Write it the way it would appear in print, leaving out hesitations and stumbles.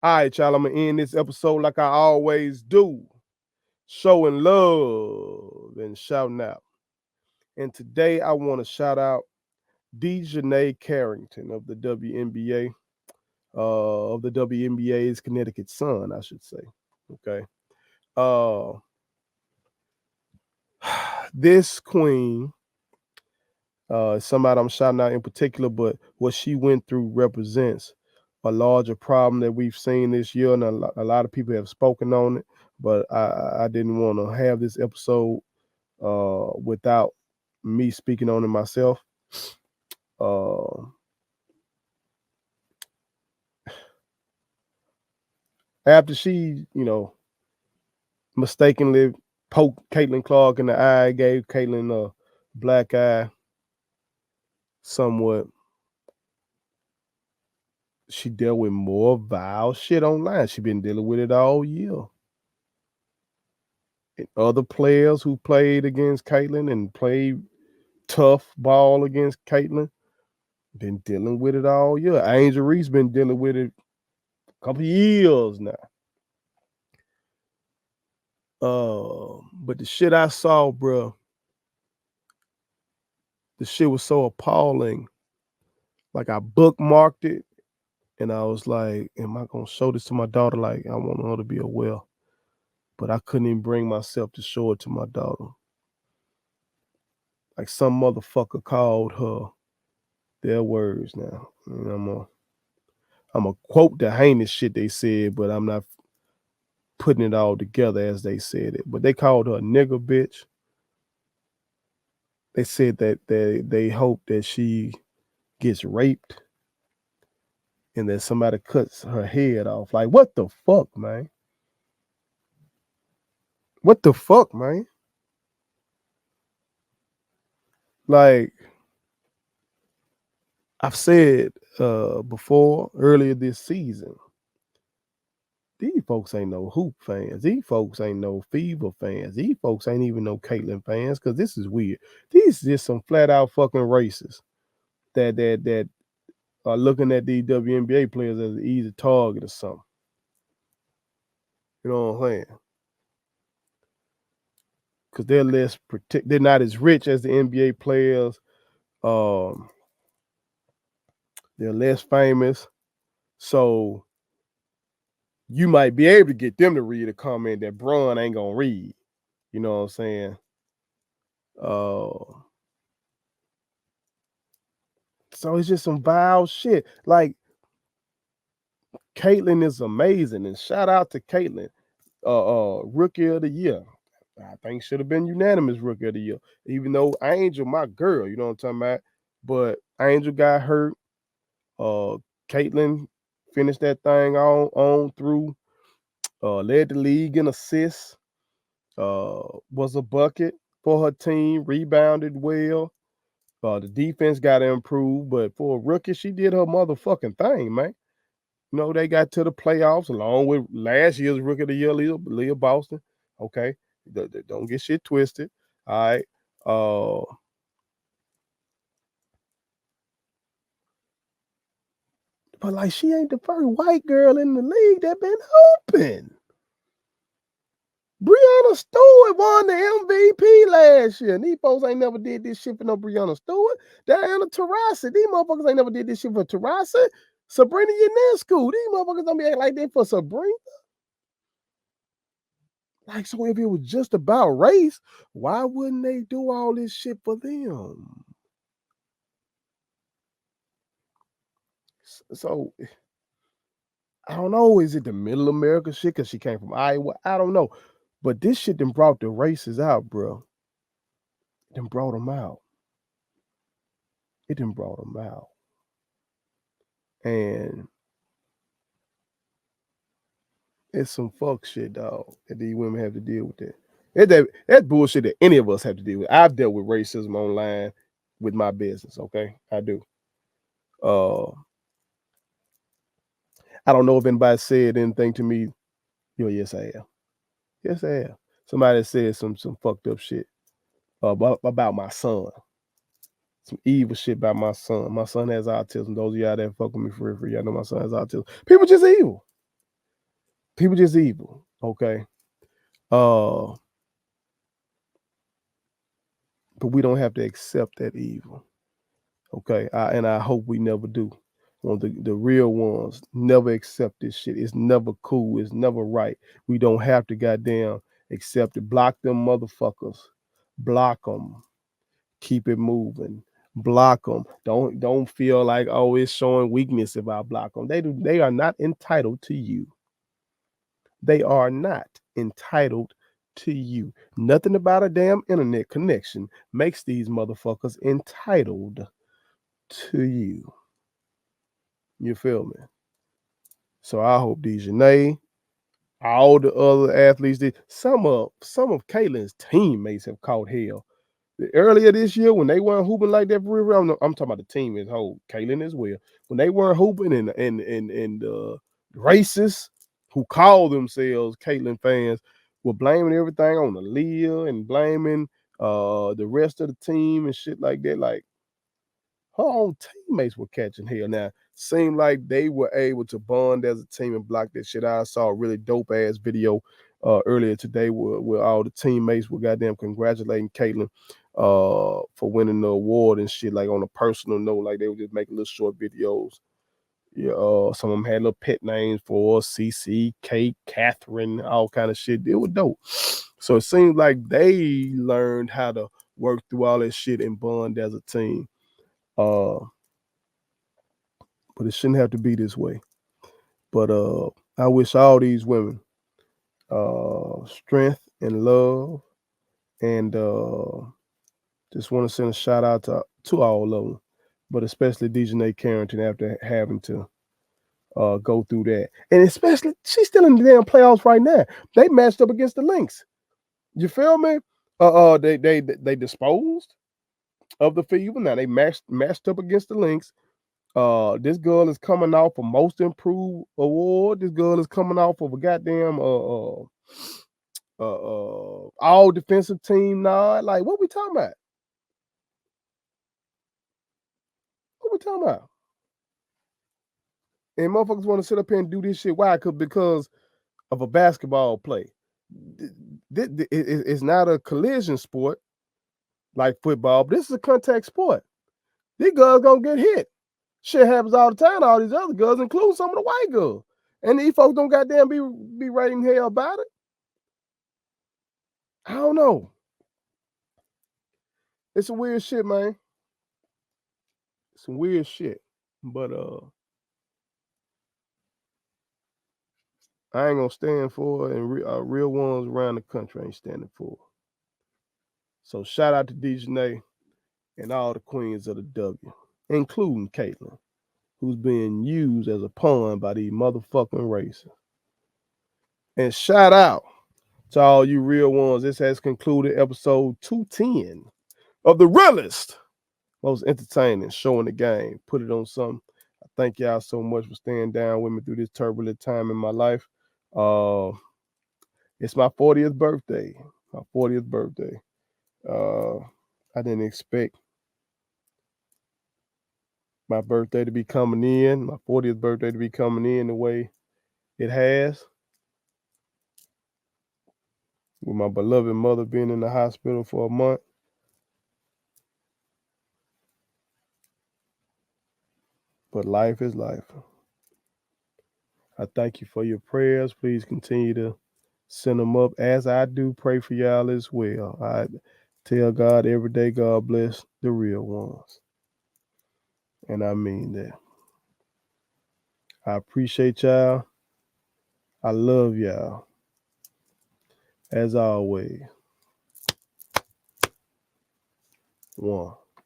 All right, y'all, I'm going to end this episode like I always do, showing love and shouting out. And today I want to shout out Dijonai Carrington of the WNBA, of the WNBA's Connecticut Sun, I should say. Okay. Uh, this queen, somebody I'm shouting out in particular, but what she went through represents a larger problem that we've seen this year, and a lot of people have spoken on it. But I didn't want to have this episode without me speaking on it myself. Uh, After she, mistakenly poked Caitlin Clark in the eye, gave Caitlin a black eye, somewhat. She dealt with more vile shit online. She been dealing with it all year. And other players who played against Caitlin and played tough ball against Caitlin been dealing with it all year. Angel Reese been dealing with it a couple years now. But the shit I saw, bro, the shit was so appalling. Like I bookmarked it, and I was like, "Am I gonna show this to my daughter? Like I want her to be aware." But I couldn't even bring myself to show it to my daughter. Like some motherfucker called her their words now. And I'm a quote the heinous shit they said, but I'm not putting it all together as they said it. But they called her a nigger bitch. They said that they hope that she gets raped and that somebody cuts her head off. Like, what the fuck, man? What the fuck, man? Like, I've said before earlier this season, these folks ain't no hoop fans. These folks ain't no Fever fans. These folks ain't even no Caitlyn fans because this is weird. These just some flat out fucking racists that are looking at these WNBA players as an easy target or something. You know what I'm saying? Because they're less they're not as rich as the NBA players. Um, they're less famous. So you might be able to get them to read a comment that Bron ain't gonna read. You know what I'm saying? So it's just some vile shit. Like Caitlyn is amazing, and shout out to Caitlyn, rookie of the year. I think should have been unanimous rookie of the year. Even though Angel, my girl, you know what I'm talking about. But Angel got hurt. Caitlyn finished that thing on through. Led the league in assists. Was a bucket for her team. Rebounded well. The defense got to improve, but for a rookie, she did her motherfucking thing, man. You know, they got to the playoffs along with last year's rookie of the year, Leah Boston. Okay. Don't get shit twisted. All right. But like she ain't the first white girl in the league that been open. Breanna Stewart won the MVP last year. These folks ain't never did this shit for no Breanna Stewart. Diana Taurasi. These motherfuckers ain't never did this shit for Taurasi. Sabrina Ionescu. These motherfuckers don't be acting like that for Sabrina. Like, so if it was just about race, why wouldn't they do all this shit for them? So, I don't know. Is it the middle America shit because she came from Iowa? I don't know. But this shit done brought the races out, bro. It done brought them out. It done brought them out. And it's some fuck shit, dog, that these women have to deal with that. That's bullshit that any of us have to deal with. I've dealt with racism online with my business, okay? I do. I don't know if anybody said anything to me. Yes, I have. Yes, I have. Somebody said some fucked up shit about my son. Some evil shit about my son. My son has autism. Those of y'all that fuck with me for real, y'all know my son has autism. People just evil. People just evil, okay? But we don't have to accept that evil, okay? And I hope we never do. The real ones never accept this shit. It's never cool. It's never right. We don't have to goddamn accept it. Block them motherfuckers. Block them. Keep it moving. Block them. Don't feel like, oh, it's showing weakness if I block them. They are not entitled to you. They are not entitled to you. Nothing about a damn internet connection makes these motherfuckers entitled to you. You feel me? So I hope Dijonai, all the other athletes, some of Caitlin's teammates have caught hell. Earlier this year, when they weren't hooping like that for real, I'm talking about the team as a whole, Caitlin as well. When they weren't hooping and racists who call themselves Caitlin fans were blaming everything on Aaliyah and blaming the rest of the team and shit like that. Like, her own teammates were catching hell. Now, seemed like they were able to bond as a team and block that shit. I saw a really dope ass video earlier today where all the teammates were goddamn congratulating Caitlin for winning the award and shit, like on a personal note. Like, they were just making little short videos. Yeah, some of them had little pet names for CC, Kate, Catherine, all kind of shit. It was dope. So it seems like they learned how to work through all that shit and bond as a team. But it shouldn't have to be this way. But I wish all these women strength and love, and just want to send a shout out to all of them, but especially Dijonai Carrington after having to go through that, and especially she's still in the damn playoffs right now. They matched up against the Lynx. You feel me? They disposed of the Fever. Now they matched up against the Lynx. This girl is coming off a most improved award. This girl is coming off of a goddamn all defensive team nod. Like, what we talking about? What we talking about? And motherfuckers want to sit up here and do this shit. Why? Because of a basketball play. It's not a collision sport like football, but this is a contact sport. These girls gonna get hit. Shit happens all the time. All these other girls, including some of the white girls. And these folks don't goddamn be writing hell about it. I don't know. It's some weird shit, man. Some weird shit. But I ain't gonna stand for it, and real ones around the country ain't standing for it. So shout out to Dijonai and all the queens of the W, including Caitlin, who's being used as a pawn by these motherfucking racists. And shout out to all you real ones. This has concluded episode 210 of the realest, most entertaining show in the game. Put it on something. I thank y'all so much for staying down with me through this turbulent time in my life. It's my 40th birthday. My 40th birthday. I didn't expect my birthday to be coming in, my 40th birthday to be coming in the way it has. With my beloved mother being in the hospital for a month. But life is life. I thank you for your prayers. Please continue to send them up as I do pray for y'all as well. I tell God every day, God bless the real ones. And I mean that. I appreciate y'all. I love y'all. As always. One.